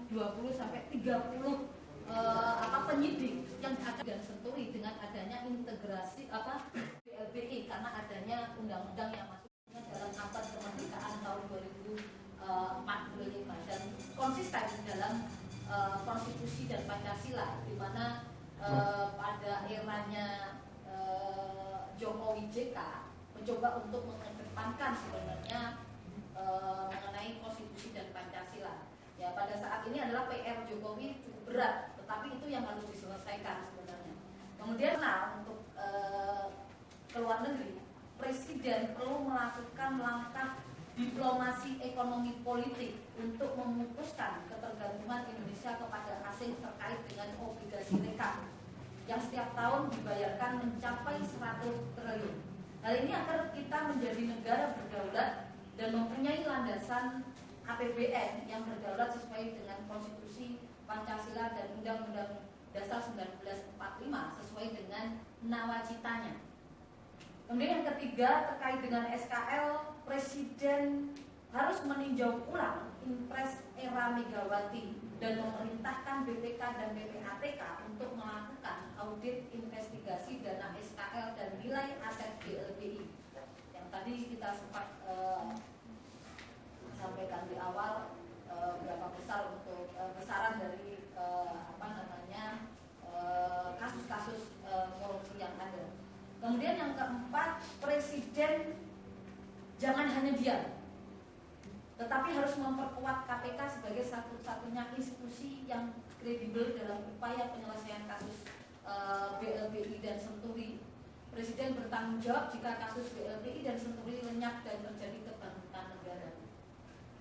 20 sampai 30 penyidik yang ada dan Senturi dengan adanya integrasi BLBI karena adanya undang-undang yang masuknya dalam Akta Kemerdekaan tahun 2045 dan konsisten dalam konstitusi dan Pancasila, di mana pada eranya Jokowi JK mencoba untuk mengedepankan sebenarnya mengenai konstitusi dan Pancasila. Ya, pada saat ini adalah PR Jokowi cukup berat, tetapi itu yang harus diselesaikan sebenarnya. Kemudian untuk ke luar negeri, Presiden perlu melakukan langkah diplomasi ekonomi politik untuk memutuskan ketergantungan Indonesia kepada asing terkait dengan obligasi rekam yang setiap tahun dibayarkan mencapai 100 triliun. Hal ini agar kita menjadi negara berdaulat dan mempunyai landasan APBN yang berdaulat sesuai dengan konstitusi Pancasila dan Undang-Undang Dasar 1945 sesuai dengan nawacitanya. Kemudian yang ketiga terkait dengan SKL, Presiden harus meninjau ulang Impres era Megawati dan memerintahkan BPK dan PPATK untuk melakukan audit investigasi dana SKL dan nilai aset BLBI yang tadi kita sempat sampaikan di awal berapa besar untuk besaran dari kasus-kasus korupsi yang ada. Kemudian yang keempat, Presiden jangan hanya diam, tetapi harus memperkuat KPK sebagai satu-satunya institusi yang kredibel dalam upaya penyelesaian kasus BLBI dan Senturi. Presiden bertanggung jawab jika kasus BLBI dan Senturi lenyap dan terjadi kebangkrutan negara.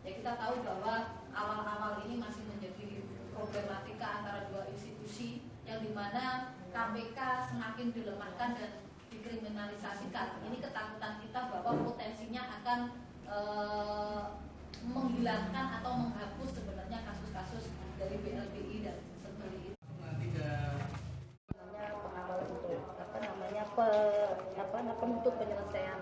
Ya, kita tahu bahwa awal-awal ini masih menjadi problematika antara dua institusi yang dimana KPK semakin dilemahkan dan dikriminalisasikan. Ini ketakutan kita bahwa potensinya akan menghilangkan atau menghapus sebenarnya kasus-kasus dari BLBI dan Senturi itu. Pengawal untuk penuntut penyelesaian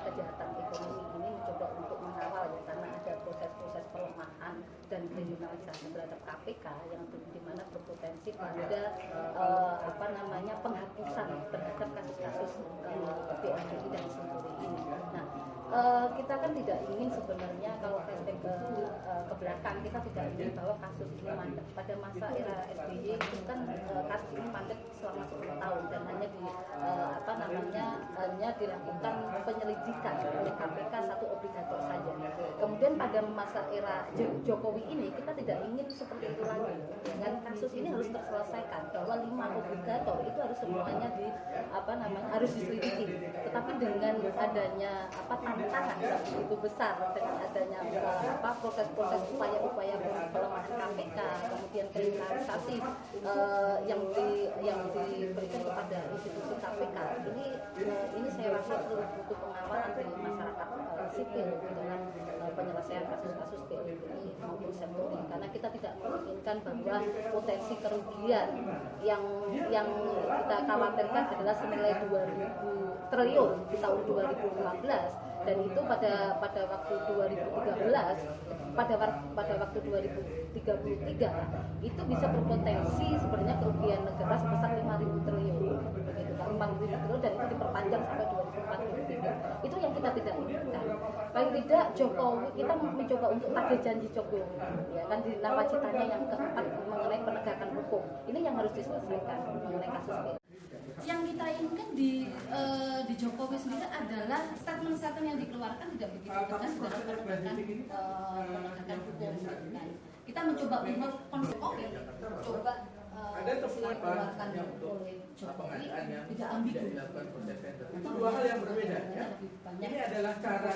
kejahatan ekonomi ini mencoba untuk mengawal ya, karena ada proses-proses pelemahan dan kriminalisasi terhadap KPK yang di mana berpotensi pada penghapusan terhadap kasus-kasus BLBI dan Senturi ini. Nah, kita kan tidak ingin sebenarnya kalau flashback ke belakang, kita tidak ingin bahwa kasus ini mandek. Pada masa era SBY itu kan kasus ini mandek selama 10 tahun dan hanya hanya dilakukan penyelidikan oleh KPK satu obligator saja. Kemudian pada masa era Jokowi ini kita tidak ingin seperti itu lagi. Dan kasus ini harus terselesaikan bahwa 5 obligator itu harus semuanya harus diselidiki. Tetapi dengan adanya tantangan yang begitu besar, dengan adanya proses-proses upaya-upaya pelemahan KPK, kemudian kriminalisasi yang diberikan kepada institusi KPK, ini saya rasa perlu butuh pengawalan dari masyarakat sipil dalam penyelesaian kasus-kasus BLBI maupun Senturi, karena kita tidak menginginkan bahwa potensi kerugian yang kita khawatirkan adalah senilai 2.000 triliun di tahun 2015, dan itu pada waktu 2013, pada waktu 2033 itu bisa berpotensi sebenarnya kerugian negara sebesar 5.000 triliun begitu kan, 5.000 triliun, dan itu diperpanjang sampai 2043. Itu yang kita tidak inginkan. Paling tidak Jokowi, kita mencoba untuk tagih janji Jokowi ya kan, di nawacitanya yang keempat mengenai penegakan hukum. Ini yang harus diselesaikan mengenai kasus ini. Yang kita inginkan di Jokowi sendiri adalah statement-statement yang dikeluarkan tidak begitu tegas dalam penegakan hukum. Kita mencoba untuk Jokowi coba dikeluarkan oleh Jokowi tidak ambigu. Itu dua hal yang berbeda ya. Ini adalah cara